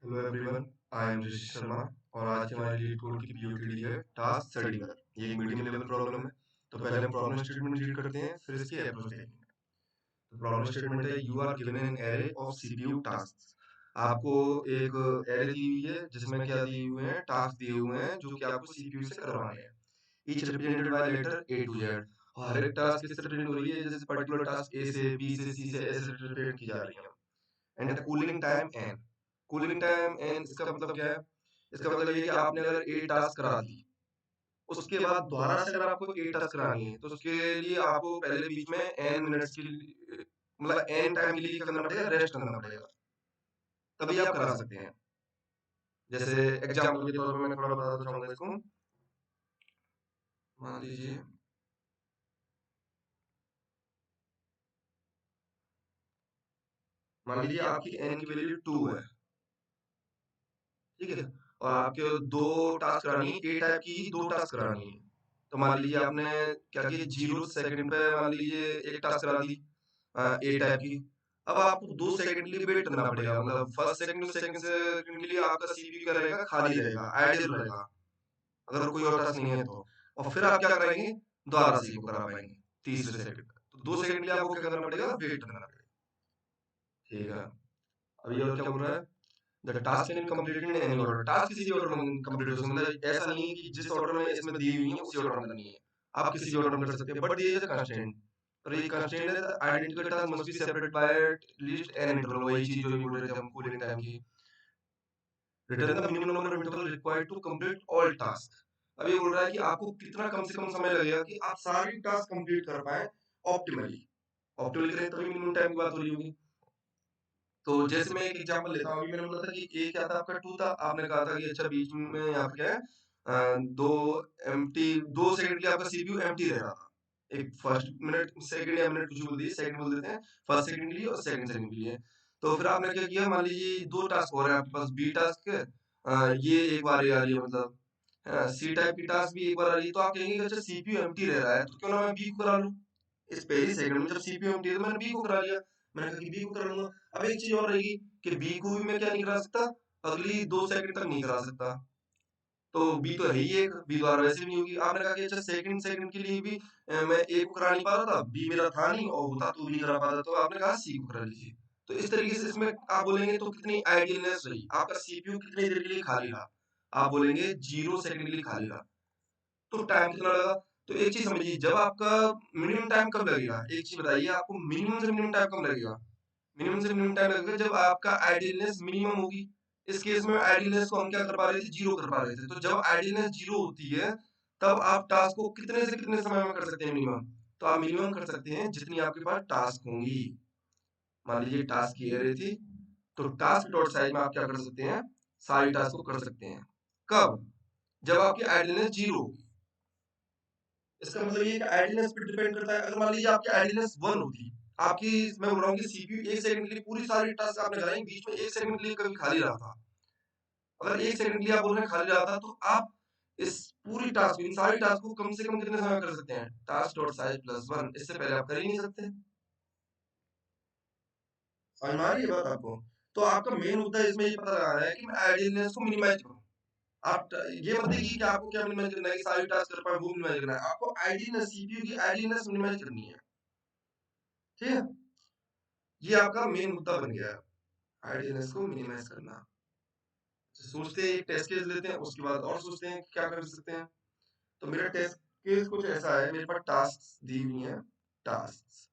Hello everyone, I am ऋषि शर्मा। और आज की हमारी लीड कोड की पीओकेडी है टास्क शेड्यूलर। ये एक मीडियम लेवल प्रॉब्लम है। तो पहले हम प्रॉब्लम स्टेटमेंट रीड करते हैं, फिर इसकी अप्रोच देखेंगे। तो प्रॉब्लम स्टेटमेंट है, you are given an array of CPU task. आपको एक एरे दी हुई है जिसमें क्या दिए हुए हैं, टास्क दिए हुए हैं जो कि आपको सीपीयू से करवाने हैं। Each represented by letter A to Z. और हर एक टास्क किस तरह रिप्रेजेंट हो रही है, जैसे पर्टिकुलर टास्क ए से बी से सी से ऐसे रिप्रेजेंट की जा रही है। And cooling time N. Cooling time N इसका मतलब क्या है? इसका मतलब ये है कि आपने अगर ए टास्क करा दी, उसके बाद दोबारा से अगर आपको ए टास्क करानी है तो उसके लिए आपको पहले बीच में एन मिनट्स के लिए, मतलब एन टाइम के लिए क्या करना पड़ेगा, रेस्ट करना पड़ेगा, तभी आप करा सकते हैं। जैसे एग्जाम्पल के तौर पर मैं थोड़ा बताना चाहूंगा इसको। मान लीजिए मान लीजिए आपकी एन की वैल्यू 2 है, ठीक है। और आपके दो टास्क करानी है, ए टाइप की ही दो टास्क करानी है। तो मान लीजिए आपने क्या किया, 0 सेकंड पे मान लीजिए एक टास्क करा दी ए टाइप की। अब आपको 2 सेकंड के लिए वेट करना पड़ेगा, मतलब first second two second second के लिए आपका सीपीयू क्या रहेगा, खाली रहेगा, आइडियल रहेगा, अगर कोई और टास्क नहीं है तो। और फिर आप क्या करेंगे, दोबारा से को करा पाएंगे तीसरे सेकंड। तो 2 सेकंड के लिए आपको क्या करना पड़ेगा, वेट करना पड़ेगा, ठीक है। अभी और क्या बोल रहा है, the task can be completed in any order. Task किसी भी ऑर्डर में कंप्लीट हो सकता है, मतलब ऐसा नहीं है कि जिस ऑर्डर में इसमें दी हुई है उसी ऑर्डर में करनी है। आप किसी भी ऑर्डर में कर सकते हैं, बट ये कंस्ट्रेंट, और ये कंस्ट्रेंट है, identical task must be separated by at least N interval. वही चीज जो भी बोल रहे थे हम कूलिंग टाइम की। Return the minimum number of interval required to complete all task. अब ये बोल रहा है कि आपको कितना कम से कम समय लगेगा कि आप सारी टास्क कंप्लीट कर पाए ऑप्टिमली। ऑप्टिमली करें तभी मिनिमम टाइम की बात हो रही होगी। तो जैसे मैं एक एग्जांपल लेता हूँ, अभी मैंने बोला था कि ए क्या था, आपका 2 था। आपने कहा था कि अच्छा बीच में यहाँ पे क्या है, दो एम्प्टी, 2 सेकंड के लिए आपका सीपीयू एम्प्टी रह रहा था। एक फर्स्ट मिनट, सेकंड या मिनट कुछ बोल दिए, सेकंड बोल देते हैं, फर्स्ट सेकंड के लिए और सेकंड सेकंड के लिए। तो फिर आपने क्या किया, मान लीजिए दो टास्क हो रहे हैं आपके पास, बी टास्क है, ये एक बार आ रही है, मतलब सी टाइप की टास्क भी एक बार आ रही है। तो आप कहेंगे कि अच्छा सीपीयू एम्प्टी रह रहा है तो क्यों ना मैं बी को करा लूं। इस पहली सेकंड में जब सीपीयू एम्प्टी है तो मैंने बी को करा लिया। मैंने कहा कि बी को करा लूंगा। अब एक चीज और रहेगी कि बी को भी मैं क्या नहीं करा सकता, अगली 2 सेकंड तक नहीं करा सकता। तो बी तो है ही एक, बी द्वारा वैसे भी नहीं होगी। आपने कहा कि अच्छा सेकंड सेकंड के लिए भी मैं ए को करा नहीं पा रहा था, बी मेरा था नहीं और होता तो भी नहीं करा पाता, तो आपने कहा सी को करा लीजिए। तो इस तरीके से इसमें आप बोलेंगे तो कितनी आइडियलनेस रही, आपका सीपीयू कितनी देर के लिए खाली रहा। आप बोलेंगे 0 सेकंड के लिए खाली रहा। तो टाइम कितना लगा? तो एक चीज समझिए, जब आपका मिनिमम टाइम कब लगेगा, एक चीज बताइए, आपको मिनिमम से मिनिमम टाइम कब लगेगा? मिनिमम से मिनिमम टाइम लगेगा जब आपका आइडियलनेस मिनिमम होगी। इस केस में आइडियलनेस को हम क्या कर पा रहे थे, जीरो कर पा रहे थे। तो जब आइडियलनेस जीरो होती है तब आप टास्क को कितने से कितने समय में कर सकते हैं मिनिमम? तो आप मिनिमम कर सकते हैं जितनी आपके पास टास्क होंगी। मान लीजिए टास्क की एरे थी, तो टास्क डॉट साइज में आप क्या कर सकते हैं, सारी टास्क को कर सकते हैं। कब? जब आपकी आइडियलनेस जीरो होगी। इसका मतलब ये है कि आइडियलनेस पे डिपेंड करता है। अगर मान लीजिए आपकी आइडियलनेस 1 होती, आपकी, मैं बोल रहा हूँ कि सीपीयू 1 सेकंड के लिए पूरी सारी टास्क आपने कराई, बीच में 1 सेकंड के लिए कभी खाली रहा था। अगर 1 सेकंड के लिए आप बोल रहे हैं खाली रहा था, तो आप इस पूरी टास्क, इन सारी टास्क को कम से कम कितने समय में कर सकते हैं? टास्क डॉट साइज प्लस 1, इससे पहले आप कर ही नहीं सकते। समझ में आ रही है बात आपको? तो आपका मेन मुद्दा इसमें ये पता लगाना है कि मैं आइडियलनेस को मिनिमाइज करूँ। आप ये मत देखिए कि आपको क्या मिनिमाइज करना है, कि सारी टास्क कर पाए वो मिनिमाइज करना है। आपको आइडियलनेस, सीपीयू की आइडियलनेस मिनिमाइज करनी है, ठीक है। ये आपका मेन मुद्दा बन गया है, आइडियलनेस को मिनिमाइज करना। सोचते हैं एक टेस्ट केस लेते हैं, उसके बाद और सोचते हैं कि क्या कर सकते हैं। तो मेरा टेस्ट केस कुछ ऐसा है, मेरे पास टास्क दी हुई है। टास्क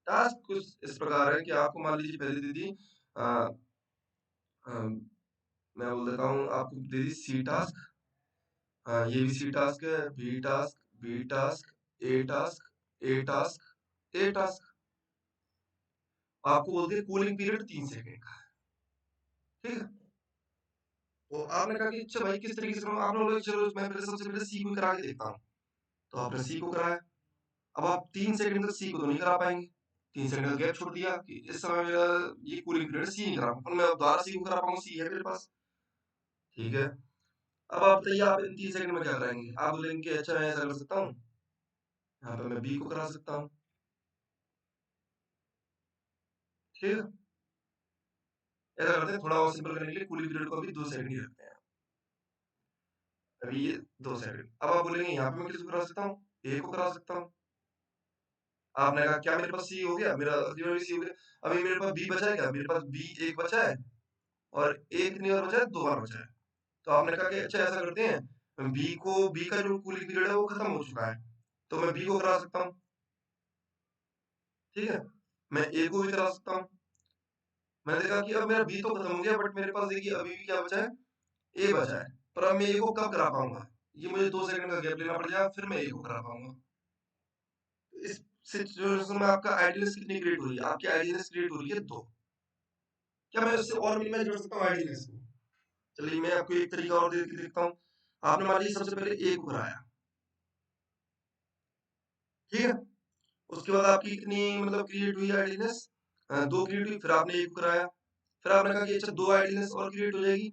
टास्क कुछ इस प्रकार है कि आपको मान लीजिए पहले दे दी, अ, अ, मैं बोल देता हूँ, आपको दे दी सी टास्क, ये भी सी टास्क है, बी टास्क, बी टास्क, ए टास्क, ए टास्क, ए टास्क। आपको बोलते हैं कूलिंग पीरियड 3 सेकंड का है, ठीक है। तो आपने कहा कि अच्छा भाई किस तरीके से करूँ, आपने बोला चलो मैं पहले सबसे पहले सी को करा के देखता हूँ। तो आपने सी को कराया। अब आप 3 सेकंड तक सी को तो नहीं करा पाएंगे, 3 सेकंड का गैप छोड़ दिया कि इस समय मेरा ये कूलिंग पीरियड सी नहीं करा पाऊंगा, मैं दोबारा सी को करा पाऊंगा, सी है मेरे पास, ठीक है। अब आप बताइए आप इन 3 सेकंड में क्या कराएंगे? आप बोलेंगे कि अच्छा मैं ऐसा कर सकता हूँ, यहाँ पे मैं बी को करा सकता हूँ, ठीक है। ऐसा करते हैं, थोड़ा और सिंपल करने के लिए कूलिंग पीरियड को अभी 2 सेकंड ही रखते हैं। अभी ये 2 सेकंड। अब आप बोलेंगे यहाँ पे मैं किसको करा सकता हूँ? ए को करा सकता हूँ। आपने कहा क्या मेरे पास सी हो गया? मेरा तीनों भी सी हो गया। अभी मेरे पास बी बचा है क्या? मेरे पास बी 1 बचा है और ए कितनी बार बचा है? 2 बार बचा है। तो आपने कहा कि अच्छा ऐसा करते हैं, बी का जो कूलिंग पीरियड है वो खत्म हो चुका है। तो मैं बी को करा सकता हूँ, ठीक है? मैं ए को भी करा सकता हूँ। मैंने देखा कि अब मेरा बी तो खत्म हो गया बट मेरे पास देखिए अभी भी क्या बचा है? ए बचा है। पर अब मैं ए को कब करा पाऊँगा? ये मुझे 2 सेकंड का गैप लेना पड़ जाएगा, फिर मैं ए को करा पाऊँगा। इस सिचुएशन में आपका आइडियलिस्ट कितनी क्रिएट हो रही है? आपकी आइडियलिस्ट क्रिएट हो रही है 2। क्या मैं उससे और मिनिमाइज़ कर सकता हूँ आइडियलिस्ट को? चलिए मैं आपको एक तरीका और दे के देखता हूँ। आपने मान लीजिए सबसे पहले ए को कराया, ठीक है? उसके बाद आपकी कितनी मतलब क्रिएट हुई आइडियलिस्ट? 2 क्रिएट हुई, फिर आपने ए को कराया। फिर आपने कहा कि अच्छा 2 आइडियलिस्ट और क्रिएट हो जाएगी।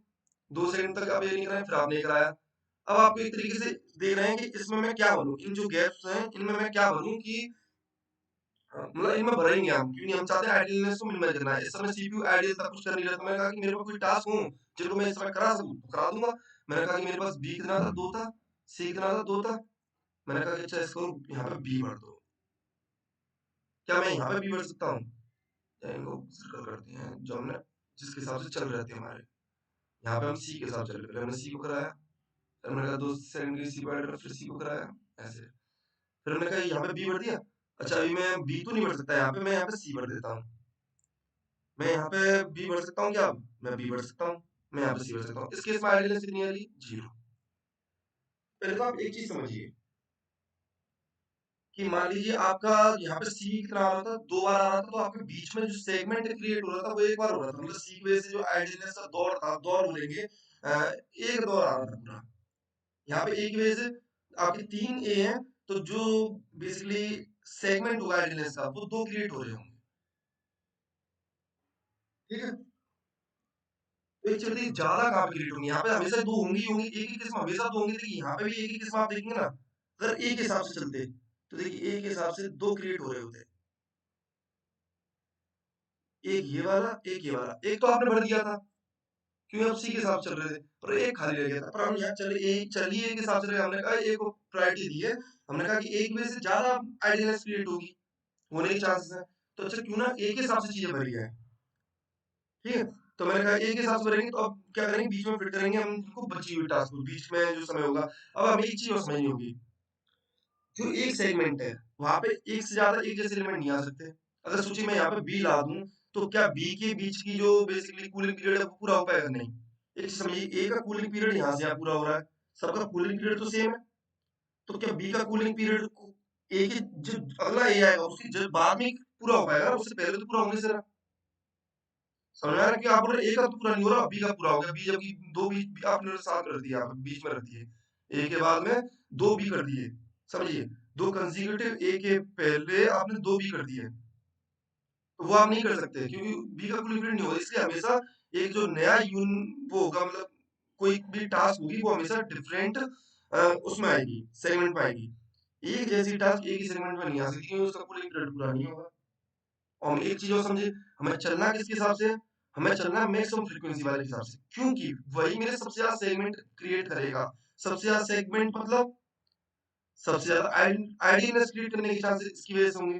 2 सेकंड तक आप ये नहीं कराए, फिर आपने ये कराया। अब आपको एक तरीके से देख रहे हैं कि इसमें मैं क्या भरूँ? इन जो गैप्स हैं, इनमें मैं क्या भरूँ कि मतलब इनमें भरेंगे हम, क्योंकि हम चाहते हैं आइडियलनेस को मिनिमाइज़ करना है। इस समय सीपीयू आइडियल था, कुछ कर नहीं रहा था। मैंने कहा कि मेरे पास कोई टास्क हो, जिनको मैं इस समय करा सकूँ, तो करा दूँगा। मैंने कहा कि मेरे पास बी कितना था? 2 था। सी कितना था? 2 था। मैंने कहा कि अच्छा इसको यहाँ पे बी भर दो। क्या मैं यहाँ पे बी भर सकता हूँ? या इनको सर्कल करते हैं, जो हमने जिसके हिसाब से चल रहे थे हमारे। यहाँ पे हम सी के हिसाब से चल रहे थे। पहले हमने सी को कराया, फिर मैंने कहा 2 सेकंड के लिए सी को ऐड करा, फिर सी को कराया, ऐसे। फिर हमने कहा यहाँ पे बी भर दिया। अच्छा अभी मैं बी तो नहीं भर सकता यहाँ पे, मैं यहाँ पे सी भर देता हूँ। मैं यहाँ पे बी भर सकता हूँ क्या अब? मैं बी भर सकता हूँ। मैं यहाँ पे सी भर सकता हूँ। इस केस में आइडियलनेस कितनी आ रही है? 0। पहले तो आप एक चीज़ समझिए कि मान लीजिए आपका यहाँ पे सी कितना आ रहा था? 2 बार आ रहा था, तो आपके बीच में जो सेगमेंट क्रिएट हो रहा था, वो 1 बार हो रहा था। मतलब सी की वजह से जो आइडियलनेस का दौर था, दौर बोलेंगे एक दौर आ रहा था पूरा। यहाँ पे ए की वजह से आपके 3 ए हैं, तो जो बेसिकली सेगमेंट होगा आइडियलनेस का, वो 2 क्रिएट हो रहे होंगे। ठीक है? तो एक चीज़ ज़्यादा कहाँ पे क्रिएट होंगी? यहाँ पे हमेशा 2 होंगी ही होंगी, एक ही किस्म हमेशा 2 होंगी। देखिए यहाँ पे भी एक ही किस्म आप देखेंगे ना, अगर ए के हिसाब से चलते, तो देखिए ए के हिसाब से 2 क्रिएट हो रहे होते। एक ये वाला, एक ये वाला। एक तो आपने भर दिया था, क्योंकि आप सी के हिसाब से चल रहे थे, और एक खाली रह गया था। पर हम यहाँ चल ही ए के हिसाब से रहे, हमने कहा ए को प्रायोरिटी दी है। हमने कहा कि ए की वजह से ज़्यादा आइडियलनेस क्रिएट होगी, होने के चांसेस हैं। तो अच्छा क्यों ना ए के हिसाब से चीज़ें भरी जाएँ, ठीक है? तो मैंने कहा ए के हिसाब से भरेंगे, तो अब क्या करेंगे, बीच में फिट करेंगे हम उनको बची हुई टास्क को, बीच में जो समय होगा। अब हमें एक चीज़ और समझनी होगी, जो एक सेगमेंट है, वहाँ पे एक से ज़्यादा एक जैसे एलिमेंट नहीं आ सकते। अगर सोचिए मैं यहाँ पे बी ला दूँ, तो क्या बी के बीच की जो बेसिकली कूलिंग पीरियड है, वो पूरा हो पाएगा? नहीं। एक चीज़ समझिए, ए का कूलिंग पीरियड यहाँ से यहाँ पूरा हो रहा है, सबका कूलिंग पीरियड तो सेम है। तो क्या बी का कूलिंग पीरियड को ए के जो अगला ए आएगा, उसकी जब बाद में पूरा हो पाएगा ना, उससे पहले तो पूरा होंगे ज़रा। समझ में आ रहा है कि आप बोल रहे हैं ए का तो पूरा नहीं हो रहा, बी का पूरा हो गया। बी जबकि 2 बी आपने साथ कर दिया, आप बीच में रख दिए। ए के बाद में 2 बी कर दिए। समझिए, 2 कंसेक्यूटिव ए के पहले आपने 2 बी कर दिए। तो वो आप नहीं कर सकते, क्योंकि बी का कोई नहीं होगा। इसलिए हमेशा एक जो नया वो होगा, मतलब कोई भी टास्क होगी, वो हमेशा डिफरेंट उसमें आएगी, सेगमेंट में आएगी। एक जैसी टास्क एक ही सेगमेंट में नहीं आ सकती, क्योंकि उसका कोई पीरियड पूरा नहीं होगा। और हम एक चीज़ और समझिए, हमें चलना किसके हिसाब से है? हमें चलना है मैक्सिमम फ्रीक्वेंसी वाले के हिसाब से, क्योंकि वही मेरे सबसे ज़्यादा सेगमेंट क्रिएट करेगा। सबसे ज़्यादा सेगमेंट मतलब सबसे ज़्यादा आइडियलनेस क्रिएट करने के चांसेस इसकी वजह से होंगे।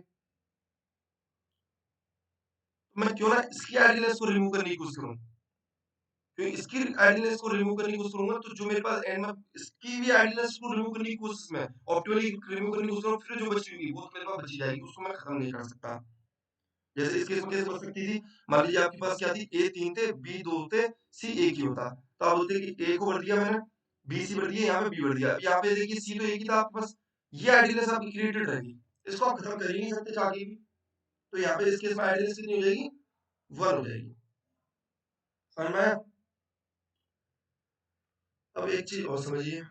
तो मैं क्यों ना इसकी आइडियलनेस को रिमूव करने की कोशिश करूँ। क्योंकि इसकी आइडियलनेस को रिमूव करने की कोशिश करूँगा, तो जो मेरे पास एंड में इसकी भी आइडियलनेस को रिमूव करने की कोशिश में ऑप्टिमली रिमूव करने की कोशिश करूँ, फिर जो बची होगी, वो तो मेरे पास बची जाएगी, उसको मैं खत्म नहीं कर सकता। जैसे इस केस में कैसे बच सकती थी? मान लीजिए आपके पास क्या थी? ए 3 थे, बी 2 थे, सी 1 ही होता। तो आप बोलते कि ए को भर दिया मैंने, बी सी भर दिया, यहाँ पे बी भर दिया। अब यहाँ पे देखिए सी तो एक ही था आपके पास, ये आइडियलनेस आपकी क्रिएटेड रहेगी। इसको आप खत्म कर ही नहीं सकते चाह के भी। तो यहाँ पे इस केस में आइडियलनेस कितनी हो जाएगी? 1 हो जाएगी। समझ में आया? अब एक चीज़ और समझिए,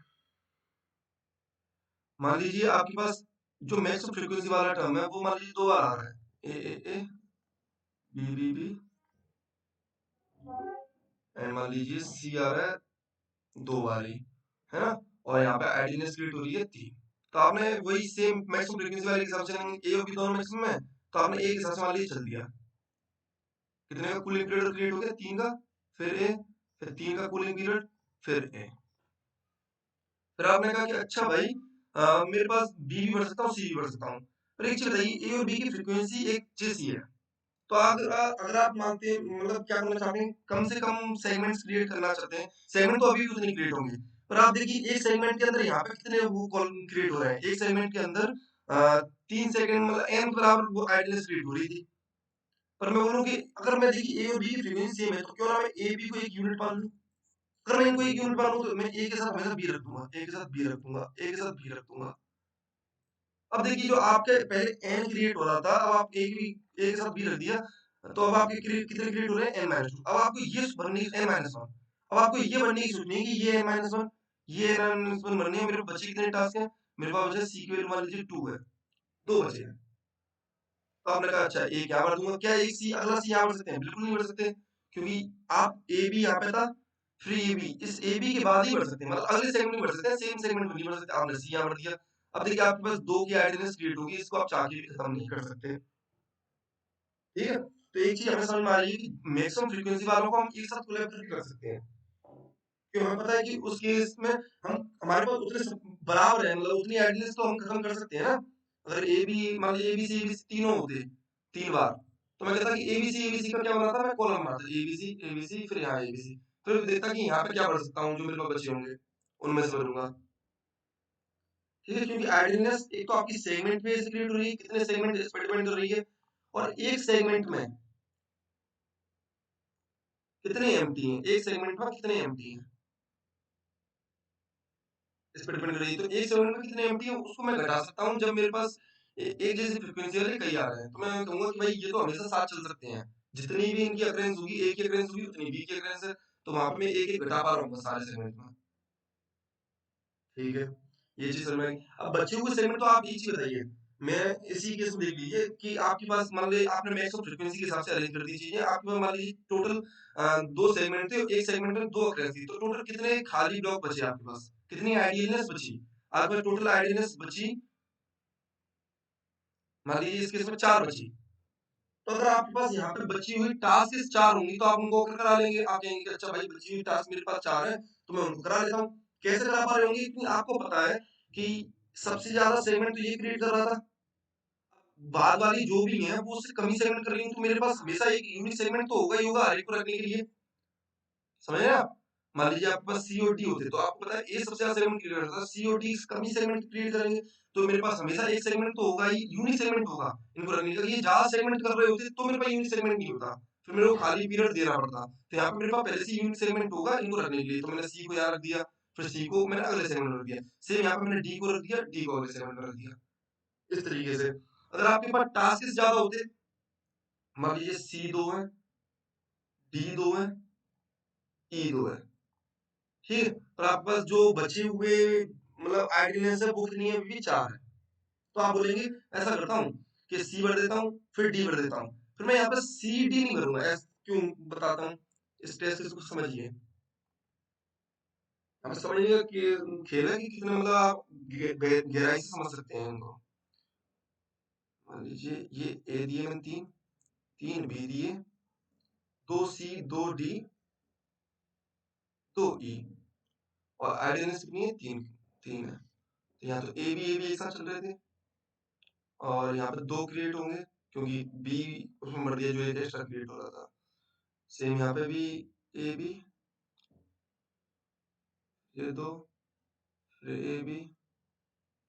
मान लीजिए आपके पास जो मैक्स फ्रीक्वेंसी वाला टर्म है, वो मान लीजिए 2 बार आ रहा है। ए, बी, बी, बी, एंड मान लीजिए सी आ रहा है 2 बार ही, है ना? और यहाँ पे आइडियलनेस क्रिएट हो रही है 3। तो आपने वही सेम मैक्सिमम फ्रीक्वेंसी वाले के हिसाब से ए और बी दोनों मैक्सिमम है, तो आपने ए के हिसाब से मान लीजिए चल दिया। कितने का कूलिंग पीरियड क्रिएट हो गया? 3 का, फिर ए, फिर 3 का कूलिंग पीरियड, फिर ए। फिर आपने कहा कि अच्छा भाई मेरे पास बी भी पढ़ सकता हूँ, सी भी पढ़ सकता हूँ। पर एक चीज़ बताइए, ए और बी की फ्रीक्वेंसी एक जैसी है। तो अगर आप मानते हैं, मतलब क्या करना चाहते हैं, कम से कम सेगमेंट्स क्रिएट करना चाहते हैं, सेगमेंट तो अभी भी उतने क्रिएट होंगे। पर आप देखिए एक सेगमेंट के अंदर यहाँ पे कितने वो कॉलम क्रिएट हो रहे हैं। एक सेगमेंट के अंदर 3 सेकंड मतलब n बराबर वो आइडियल्स क्रिएट हो रही थी। पर मैं बोलूँ कि अगर मैं देखिए ए और बी की फ्रीक्वेंसी सेम है, तो क्यों ना मैं ए बी को एक यूनिट मान लूँ। अगर मैं इनको एक यूनिट मानूँ तो मैं ए के साथ हमेशा बी रख दूँगा, ए के साथ बी रख दूँगा, ए के साथ बी रख दूँगा। अब देखिए जो आपके पहले n क्रिएट हो रहा था, अब आप ए के साथ बी रख दिया, तो अब आपके कितने क्रिएट हो रहे हैं? n-2। अब आपको ये बनने की n-1। अब आपको ये बनने की सोचनी है कि ये n-1, ये n-1 बनने हैं। मेरे पास बचे कितने टास्क हैं? मेरे पास बचे सी की वैल्यू मान लीजिए 2 है, 2 बचे हैं। तो आपने कहा अच्छा एक यहाँ भर दूँगा, क्या एक सी अगला सी यहाँ भर सकते हैं? बिल्कुल नहीं भर सकते, क्योंकि आप ए बी यहाँ पे था, फिर ए बी, इस ए बी के बाद ही भर सकते हैं, मतलब अगले सेगमेंट में भर सकते हैं, सेम सेगमेंट में नहीं भर सकते। आपने सी यहाँ भर दिया। अब देखिए आपके पास 2 की आइडियलनेस क्रिएट होगी, इसको आप चाह के भी खत्म नहीं कर सकते। ठीक है? तो एक चीज़ हमें समझ में आ रही है कि मैक्सिमम फ्रीक्वेंसी वालों को हम एक साथ कोलैब करके कर सकते हैं। क्यों? हमें पता है कि उस केस में हम हमारे पास उतने बराबर है, मतलब उतनी आइडियल्स तो हम खत्म कर सकते हैं ना। अगर ए बी मान लीजिए ए बी सी तीनों होते 3 बार, तो मैं कहता कि ए बी सी का क्या बनाता, मैं कॉलम बनाता ए बी सी फिर यहाँ ए बी सी, फिर देखता कि यहाँ पे क्या भर सकता हूँ, जो मेरे पास बचे होंगे उनमें से भरूंगा। ठीक है, क्योंकि आइडियलनेस एक तो आपकी सेगमेंट पे से क्रिएट हो रही है, कितने सेगमेंट इस पर डिपेंड कर रही है, और एक सेगमेंट में कितने एम्प्टी हैं, एक सेगमेंट में कितने एम्प्टी हैं, इस पे डिपेंड करेगी। तो एक सेकंड में कितने एमटी है उसको मैं घटा सकता हूँ, जब मेरे पास एक जैसी फ्रीक्वेंसी वाले कई आ रहे हैं, तो मैं कहूंगा कि भाई ये तो हमेशा साथ चल सकते हैं। जितनी भी इनकी अकरेंस होगी, ए की अकरेंस होगी, उतनी बी की अकरेंस है, तो वहां पे मैं एक एक घटा पा रहा हूँ सारे सेगमेंट में। ठीक है, ये चीज समझ में आई। अब बच्चों को सेगमेंट तो आप एक चीज बताइए, मैं इसी केस में देख लीजिए कि आपके पास मान लीजिए आपने मैक्स ऑफ फ्रीक्वेंसी के हिसाब से अरेंज कर दी चीजें। आपके पास मान लीजिए टोटल 2 सेगमेंट थे, एक सेगमेंट में 2 अकरेंस थी, तो टोटल कितने खाली ब्लॉक बचे आपके पास? कितनी आइडियलनेस बची? आपके पास टोटल आइडियलनेस बची, मान लीजिए इस केस में 4 बची। तो अगर आपके पास यहाँ पे बची हुई टास्क 4 होंगी, तो आप उनको ओके करा लेंगे। आप कहेंगे कि अच्छा भाई बची हुई टास्क मेरे पास 4 है, तो मैं उनको करा लेता हूँ। कैसे करा पा रहे होंगे? क्योंकि आपको पता है कि सबसे ज्यादा सेगमेंट तो ये क्रिएट कर रहा था, बाद वाली जो भी है वो उससे कम ही सेगमेंट कर रही हूँ, तो मेरे पास हमेशा एक यूनिक सेगमेंट तो होगा ही होगा हर एक को रखने के लिए। समझ रहे हैं आप? मान लीजिए आपके पास सी और डी होते, तो आपको पता है ए सबसे ज्यादा सेगमेंट क्रिएट करता है, सी और डी कम ही सेगमेंट क्रिएट करेंगे, तो मेरे पास हमेशा एक सेगमेंट तो होगा ही, यूनिक सेगमेंट होगा इनको रखने का। ये ज्यादा सेगमेंट कर रहे होते तो मेरे पास यूनिक सेगमेंट नहीं होता, फिर मेरे को खाली पीरियड देना पड़ता। तो यहाँ पे मेरे पास पहले से यूनिक सेगमेंट होगा इनको रखने के लिए, तो मैंने सी को यहाँ रख दिया, फिर सी को मैंने अगले सेगमेंट में रख दिया। सेम यहाँ पे मैंने डी को रख दिया, डी को अगले सेगमेंट में रख दिया। इस तरीके से अगर आपके पास टास्क ज्यादा होते, मान लीजिए सी 2 है, डी 2 है, ई 2 है, ठीक है, और आपके पास जो बचे हुए मतलब आइडियलनेस है वो कितनी है? अभी भी 4 है। तो आप बोलेंगे ऐसा करता हूँ कि सी भर देता हूँ, फिर डी भर देता हूँ, फिर मैं यहाँ पे सी डी नहीं भरूंगा। क्यों बताता हूँ, इस टेस्ट को समझिए। आप समझिएगा कि खेल है कि कितने मतलब आप गहराई से समझ सकते हैं इनको। मान लीजिए ये ए दिए मैंने 3, 3 बी दिए, 2 सी, 2 डी, 2 ई, और आइडियलनेस कितनी है? 3, 3 है। तो यहाँ तो ए बी एक साथ चल रहे थे, और यहाँ पे 2 क्रिएट होंगे, क्योंकि बी उसमें मर दिया जो एक एक्स्ट्रा क्रिएट हो रहा था। सेम यहाँ पे भी ए बी, ये 2, फिर ए बी,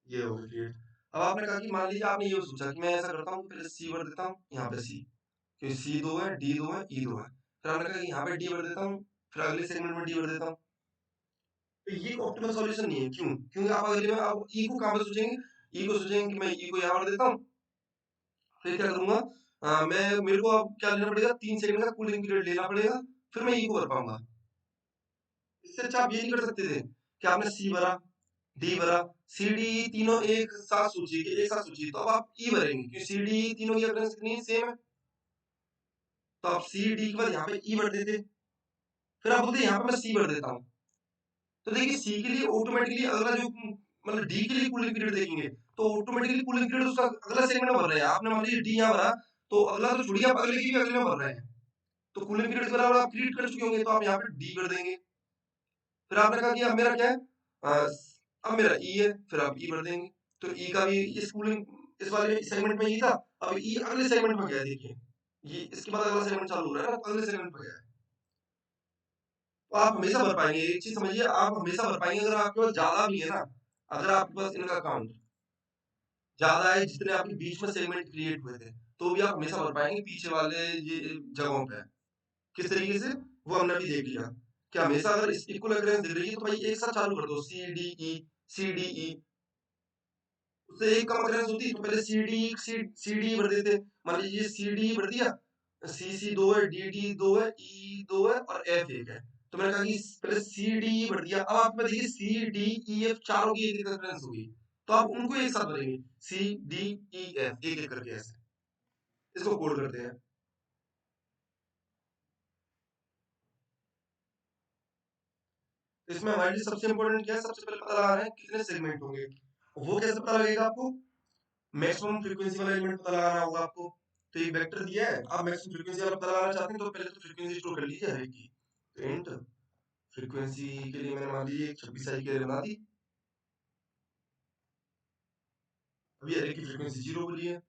ये हो गया क्रिएट। अब आपने कहा कि मान लीजिए आपने ये सोचा कि मैं ऐसा करता हूँ कि पहले सी भर देता हूँ, यहाँ पे सी, क्योंकि सी 2 है, डी 2 है, ई 2 है। फिर आपने कहा कि यहाँ पे डी भर देता हूँ, फिर अगले सेगमेंट में डी भर देता हूँ। तो ये ऑप्टिमल सॉल्यूशन नहीं है। क्यों? क्योंकि आप अगले में आप ई को कहाँ पे सोचेंगे? ई को सोचेंगे कि मैं ई को यहाँ भर देता हूँ, फिर क्या करूंगा, मैं मेरे को अब क्या लेना पड़ेगा? 3 सेकंड का कूलिंग पीरियड लेना पड़ेगा, फिर मैं ई को भर पाऊंगा। इससे अच्छा आप ये नहीं कर सकते थे कि आपने सी भरा, डी भरा, सी डी तीनों एक साथ सोचिए कि एक साथ सोचिए, तो अब आप ई भरेंगे क्योंकि सी डी तीनों की अकरेंस कितनी सेम है, तो आप सी डी के बाद यहाँ पे ई भर देते, फिर आप बोलते यहाँ पे मैं सी भर देता हूँ। तो देखिए सी के लिए ऑटोमेटिकली अगला जो मतलब डी के लिए कूलिंग पीरियड देखेंगे, तो ऑटोमेटिकली कूलिंग पीरियड उसका अगला सेगमेंट में भर रहे हैं। आपने मान लीजिए डी यहाँ भरा, तो अगला तो छोड़िए, आप अगले की भी अगले में भर रहे हैं। तो कूलिंग पीरियड के बराबर आप क्रिएट कर चुके होंगे, तो आप यहाँ पे डी कर देंगे। फिर आपने कहा कि अब मेरा क्या है, अब मेरा ई है, फिर आप ई भर देंगे। तो ई का भी इस कूलिंग, इस वाले सेगमेंट में ये था। अब ई अगले सेगमेंट में क्या है देखिए, ये इसके बाद अगला सेगमेंट चालू हो रहा है ना, तो अगले सेगमेंट में क्या है। तो आप हमेशा भर पाएंगे, एक चीज समझिए, आप हमेशा भर पाएंगे अगर आपके पास ज्यादा भी है ना, अगर आपके पास इनका काउंट ज्यादा है जितने आपके बीच में सेगमेंट क्रिएट हुए थे, तो भी आप हमेशा भर पाएंगे पीछे वाले ये जगहों पे। किस तरीके से, वो हमने अभी देख लिया कि हमेशा अगर इस इक्वल अग्रेंस दिख रही है तो भाई एक साथ चालू कर दो, C D E, C D E. उससे एक कम अग्रेंस होती तो पहले सी डी भर देते। मान लीजिए सी डी भर दिया, सी दो है, डी डी दो है, ई दो है और एफ एक है। तो मैंने कहा कि पहले सी डी भर दिया। अब आप में देखिए सी डी ई एफ चारों की एक एक अग्रेंस होगी, तो आप उनको एक साथ भरेंगे, सी डी ई एफ एक एक करके ऐसे। इसको कोड करते हैं। तो इसमें हमारे लिए सबसे इंपॉर्टेंट क्या है, सबसे पहले पता लगाना है कितने सेगमेंट होंगे। वो कैसे पता लगेगा आपको, मैक्सिमम फ्रीक्वेंसी वाला एलिमेंट पता लगाना होगा आपको। तो एक वेक्टर दिया है, आप मैक्सिमम फ्रीक्वेंसी वाला पता लगाना चाहते हैं, तो पहले तो फ्रीक्वेंसी स्टोर कर लीजिए हर एक की। तो इंट फ्रीक्वेंसी के लिए मैंने मान लीजिए 26 आई के बना दी। अभी हर एक की फ्रीक्वेंसी 0 बोली है।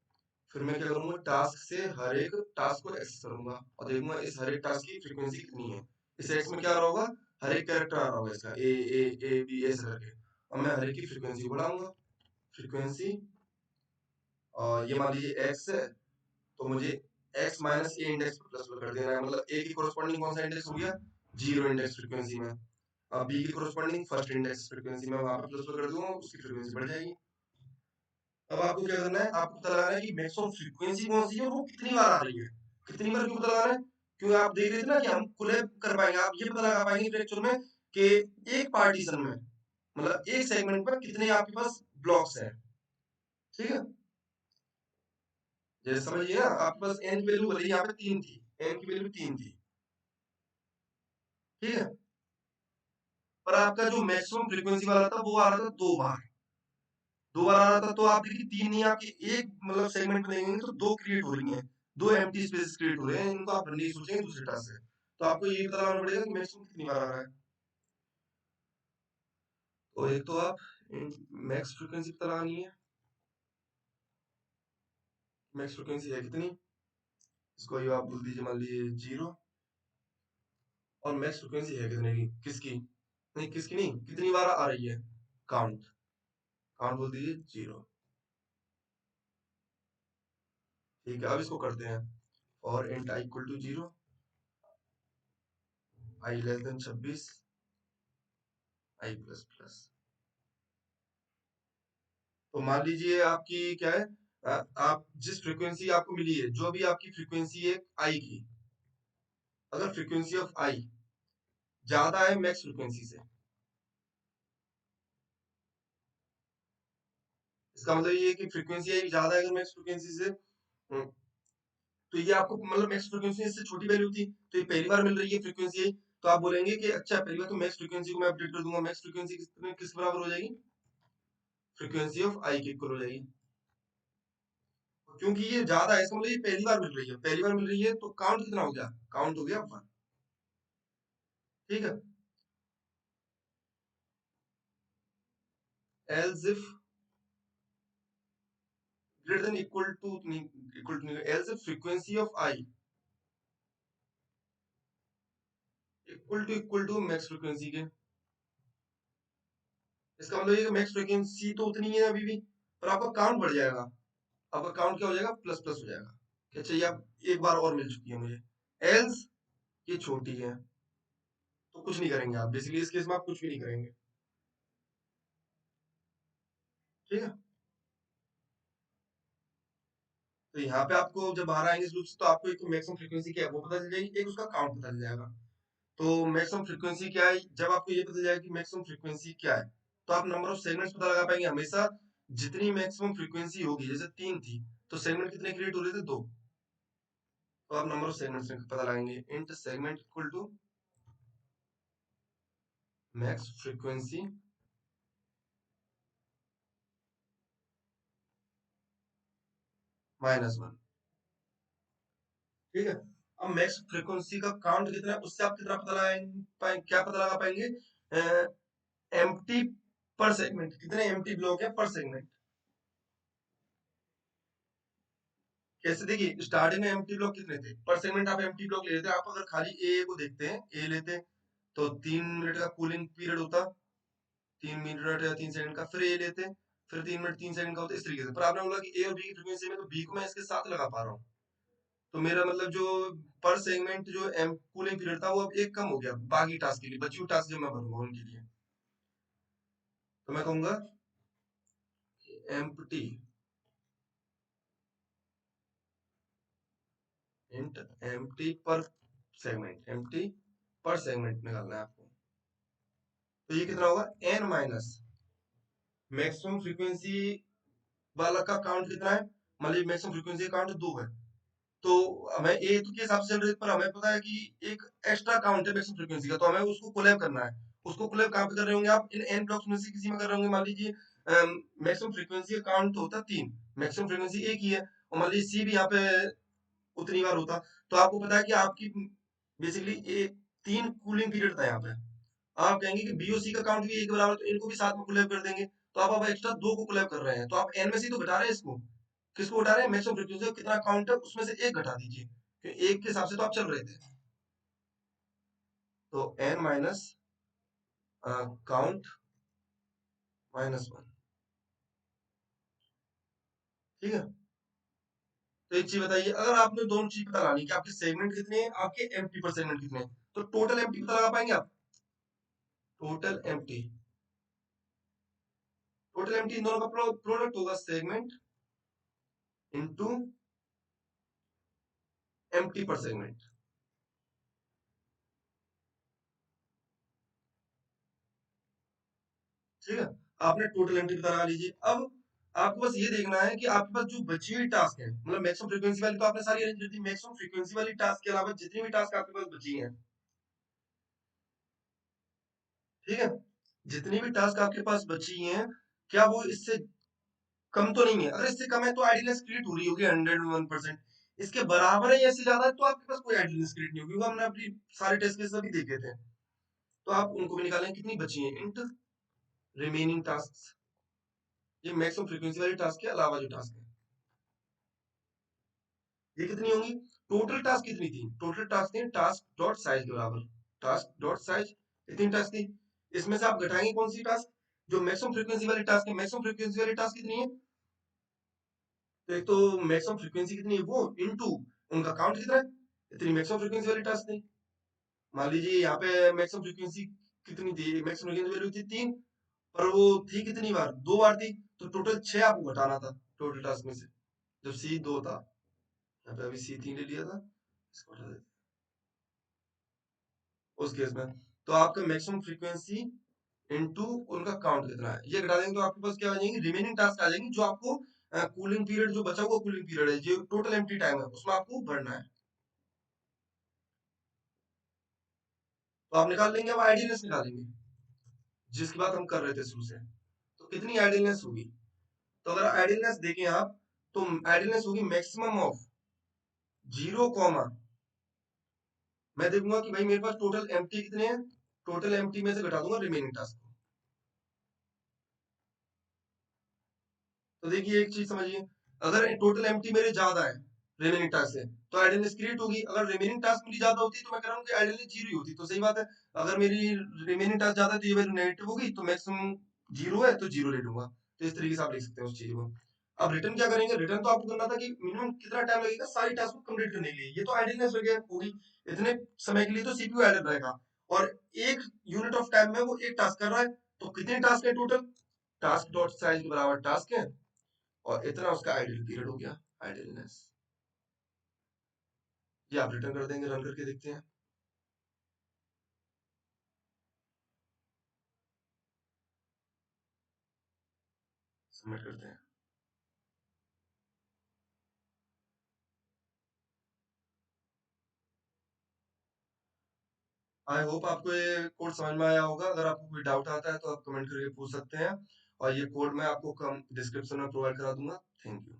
फिर मैं क्या करूंगा, टास्क से हर एक टास्क को एक्सेस करूंगा और देखूंगा इस हर एक टास्क की फ्रीक्वेंसी कितनी है। इस एक्स में क्या आ रहा होगा, हर एक कैरेक्टर आ रहा होगा इसका, ए बी ऐसे करके। अब मैं हर एक की फ्रीक्वेंसी को बढ़ाऊंगा, फ्रीक्वेंसी, और ये मान लीजिए एक्स है, तो मुझे x माइनस ए इंडेक्स पर प्लस कर देना है। मतलब ए की कोरस्पॉन्डिंग कौन सा इंडेक्स हो गया, 0 इंडेक्स फ्रीक्वेंसी में। अब बी की कोरस्पॉन्डिंग फर्स्ट इंडेक्स फ्रीक्वेंसी में वहां पर प्लस कर दूंगा, उसकी फ्रीक्वेंसी बढ़ जाएगी। अब आपको क्या करना है, आपको पता लगाना है कि मैक्सिमम फ्रीक्वेंसी कौन सी है, वो कितनी बार आ रही है। कितनी बार क्यों पता लगाना है, क्योंकि आप देख रहे थे ना कि हम कोलैब कर पाएंगे, आप ये पता लगा पाएंगे फ्रैक्चर में कि एक पार्टीशन में, मतलब एक सेगमेंट पर कितने आपके पास ब्लॉक्स हैं। ठीक है, जैसे समझिए ना, आपके पास एन की वैल्यू भले यहाँ पे 3 थी, एन की वैल्यू 3 थी, ठीक है, पर आपका जो मैक्सिमम फ्रीक्वेंसी वाला था वो आ रहा था 2 बार। 2 बार आ रहा था, तो आप देखिए 3 नहीं, आपके एक मतलब सेगमेंट में देंगे तो 2 क्रिएट हो रही हैं, 2 एम्प्टी स्पेस क्रिएट हो रहे हैं, इनको आप नहीं सोचेंगे दूसरे टास्क से। तो आपको ये पता लगाना पड़ेगा कि मैक्सिमम कितनी बार आ रहा है। तो एक तो आप मैक्स फ्रीक्वेंसी पता लगानी है, मैक्स फ्रीक्वेंसी है कितनी, इसको ये आप बोल दीजिए मान लीजिए 0। और मैक्स फ्रीक्वेंसी है कितने की, किसकी नहीं, किसकी नहीं, कितनी बार आ रही है, काउंट, काउंट बोल दीजिए 0। ठीक है, अब इसको करते हैं, और int i equal to 0, i less than 26, i plus plus. तो मान लीजिए आपकी क्या है, आप जिस फ्रीक्वेंसी आपको मिली है, जो भी आपकी फ्रीक्वेंसी है आई की, अगर फ्रीक्वेंसी ऑफ आई ज्यादा है मैक्स फ्रीक्वेंसी से, इसका मतलब ये है कि फ्रीक्वेंसी आई ज्यादा है अगर मैक्स फ्रीक्वेंसी से, तो ये आपको मतलब मैक्स फ्रीक्वेंसी इससे छोटी वैल्यू थी, तो ये पहली बार मिल रही है फ्रीक्वेंसी आई, तो आप बोलेंगे कि अच्छा पहली बार तो मैक्स फ्रीक्वेंसी को मैं अपडेट कर दूंगा, मैक्स फ्रीक्वेंसी किस बराबर हो जाएगी, फ्रीक्वेंसी ऑफ आई के इक्वल हो जाएगी। क्योंकि ये ज्यादा है, इसका मतलब ये पहली बार मिल रही है, पहली बार मिल रही है तो काउंट कितना हो गया, काउंट हो गया 1। ठीक है, else if greater than equal to else if frequency of i equal to max frequency के। इसका मतलब ये मैक्स फ्रीक्वेंसी तो उतनी है अभी भी, पर आपका काउंट बढ़ जाएगा। आपका काउंट क्या हो जाएगा, प्लस प्लस हो जाएगा कि अच्छा ये अब एक बार और मिल चुकी है मुझे। एल्स ये छोटी है, तो कुछ नहीं करेंगे आप, बेसिकली इस केस में आप कुछ भी नहीं करेंगे। ठीक है, तो यहाँ पे आपको जब बाहर आएंगे इस लूप से, तो आपको एक तो मैक्सिमम फ्रीक्वेंसी क्या है वो पता चल जाएगी, एक उसका काउंट पता चल जाएगा। तो मैक्सिमम फ्रीक्वेंसी क्या है, जब आपको ये पता चलेगा कि मैक्सिमम फ्रीक्वेंसी क्या है, तो आप नंबर ऑफ सेगमेंट्स पता लगा पाएंगे हमेशा। जितनी मैक्सिमम फ्रीक्वेंसी होगी, जैसे 3 थी, तो सेगमेंट कितने क्रिएट हो रहे थे, 2, तो आप नंबर ऑफ सेगमेंट्स पता लगाएंगे, int segment equal to max frequency -1। ठीक है, अब मैक्स फ्रीक्वेंसी का काउंट कितना है उससे आप कितना पता लगा क्या पता लगा पाएंगे? एम्प्टी पर सेगमेंट, कितने एम्प्टी ब्लॉक है पर सेगमेंट। कैसे? देखिए स्टार्टिंग में एम्प्टी ब्लॉक कितने थे पर सेगमेंट, आप एम्प्टी ब्लॉक ले लेते, आप अगर खाली ए को देखते हैं, ए लेते तो 3 मिनट का कूलिंग पीरियड होता, 3 मिनट या 3 सेकंड का, फिर ए लेते फिर 3 मिनट 3 सेकंड का होता, इस तरीके से। पर आपने बोला कि ए और बी की फ्रीक्वेंसी में, तो बी को मैं इसके साथ लगा पा रहा हूँ, तो मेरा मतलब जो पर सेगमेंट जो एम कूलिंग पीरियड था वो अब एक कम हो गया बाकी टास्क के लिए, बची हुई टास्क जब मैं भरूंगा उनके लिए, तो मैं कहूंगा एम्प्टी इंट एम्प्टी पर सेगमेंट, एम्प्टी पर सेगमेंट निकालना है आपको। तो ये कितना होगा एन माइनस मैक्सिमम फ्रीक्वेंसी वाला का काउंट कितना है, मान लीजिए मैक्सिमम फ्रीक्वेंसी काउंट 2 है, तो हमें ए के हिसाब से चल रही है, पर हमें पता है कि एक एक्स्ट्रा काउंट है मैक्सिमम फ्रीक्वेंसी का, तो हमें उसको कोलैब करना है। उसको कोलैब कहाँ पे कर रहे होंगे आप? इन एन ब्लॉक्स में से किसी में कर रहे होंगे। मान लीजिए मैक्सिमम फ्रीक्वेंसी का काउंट होता है 3, मैक्सिमम फ्रीक्वेंसी एक ही है, और मान लीजिए सी भी यहाँ पे उतनी बार होता, तो आपको पता है कि आपकी बेसिकली ये 3 कूलिंग पीरियड था यहाँ पे। आप कहेंगे कि बी और सी का काउंट भी एक बराबर, तो इनको भी साथ में कोलैब कर देंगे, तो आप अब एक्स्ट्रा 2 को कोलैब कर रहे हैं, तो आप एन में से ही तो घटा रहे हैं इसको। किसको घटा रहे हैं? मैक्सिमम फ्रीक्वेंसी का कितना काउंट है उसमें से एक घटा दीजिए, क्योंकि एक के हिसाब से तो आप चल रहे थे। तो एन माइनस काउंट -1, ठीक है। तो एक चीज बताइए, अगर आपने दोनों चीज पता लगानी कि आपके सेगमेंट कितने हैं, आपके एम्प्टी पर सेगमेंट कितने हैं, तो टोटल एम्प्टी पता लगा पाएंगे आप? टोटल एम्प्टी, टोटल एम्प्टी इन दोनों का प्रोडक्ट होगा सेगमेंट इनटू एम्प्टी पर सेगमेंट, ठीक है। आपने टोटल एम्प्टी पता लगा लीजिए। अब आपको बस ये देखना है कि आपके पास जो बची हुई टास्क है, मतलब मैक्सिमम फ्रीक्वेंसी वाली तो आपने सारी अरेंज कर दी, मैक्सिमम फ्रीक्वेंसी वाली टास्क के अलावा जितनी भी टास्क आपके पास बची हैं, ठीक है, जितनी भी टास्क आपके पास बची हैं, क्या वो इससे कम तो नहीं है? अगर इससे कम है तो आइडियलिनेस क्रिएट हो रही होगी 101%। इसके बराबर है या इससे ज्यादा है तो आपके पास कोई आइडियलिनेस क्रिएट नहीं होगी, वो हमने अपनी सारे टेस्ट केस अभी देखे थे। तो आप उनको भी निकालें कितनी बची हैं, इंट रिमेनिंग टास्क, ये मैक्सिमम फ्रीक्वेंसी वाली टास्क के अलावा जो टास्क है, ये कितनी होंगी? टोटल टास्क कितनी थी? टोटल टास्क थी टास्क डॉट साइज के बराबर, टास्क डॉट साइज इतनी टास्क थी। इसमें से आप घटाएंगे कौन सी टास्क? जो मैक्सिमम फ्रीक्वेंसी वाली टास्क है, मैक्सिमम फ्रीक्वेंसी वाली टास्क कितनी है? तो एक तो मैक्सिमम फ्रीक्वेंसी कितनी है वो, इनटू उनका काउंट कितना है, इतनी मैक्सिमम फ्रीक्वेंसी वाली टास्क थी। मान लीजिए यहाँ पे मैक्सिमम फ्रीक्वेंसी कितनी थी, मैक्सिमम फ्रीक्वेंसी वैल्यू थी 3, पर वो थी कितनी बार? 2 बार थी, तो टोटल 6 आपको घटाना था टोटल टास्क में से, जब सी 2 था। यहाँ पे अभी सी 3 ले लिया था, इसको हटा देते उस केस में। तो आपका मैक्सिमम फ्रीक्वेंसी इनटू उनका काउंट कितना है, ये घटा देंगे तो आपके पास क्या आ जाएंगी? रिमेनिंग टास्क आ जाएंगी, जो आपको कूलिंग पीरियड जो बचा हुआ कूलिंग पीरियड है, जो टोटल एम्प्टी टाइम है, उसमें आपको भरना है। तो आप निकाल लेंगे, अब आइडियलनेस निकालेंगे, जिसकी बात हम कर रहे थे शुरू से। तो कितनी आइडियलनेस होगी? तो अगर आइडियलनेस देखें आप, तो आइडियलनेस होगी मैक्सिमम ऑफ 0 कॉमा, मैं देखूंगा कि भाई मेरे पास टोटल एम्प्टी कितने हैं, टोटल एम्प्टी में से घटा दूंगा रिमेनिंग टास्क को। तो देखिए एक चीज समझिए, अगर टोटल एम्प्टी मेरे ज्यादा है रिमेनिंग टास्क से, तो आइडियलनेस क्रिएट होगी। अगर रिमेनिंग टास्क मेरी ज्यादा होती तो मैं कह रहा हूँ कि आइडियलनेस 0 ही होती, तो सही बात है। अगर मेरी रिमेनिंग टास्क ज्यादा है तो ये वैल्यू नेगेटिव होगी, तो मैक्सिमम 0 है तो 0 ले लूंगा। तो इस तरीके से आप लिख सकते हैं उस चीज को। अब रिटर्न क्या करेंगे? रिटर्न तो आपको करना था कि मिनिमम कितना टाइम लगेगा सारी टास्क को कंप्लीट करने के लिए, ये तो आइडियलनेस वगैरह होगी, इतने समय के लिए तो सीपीयू आइडल रहेगा, और एक यूनिट ऑफ टाइम में वो एक टास्क कर रहा है, तो कितने टास्क है टोटल? टास्क डॉट साइज के बराबर टास्क है, और इतना उसका आइडल पीरियड हो गया, आइडलनेस। ये आप रिटर्न कर देंगे, रन करके देखते हैं, सबमिट करते हैं। आई होप आपको ये कोड समझ में आया होगा। अगर आपको कोई डाउट आता है तो आप कमेंट करके पूछ सकते हैं, और ये कोड मैं आपको कम डिस्क्रिप्शन में प्रोवाइड करा दूंगा। Thank you.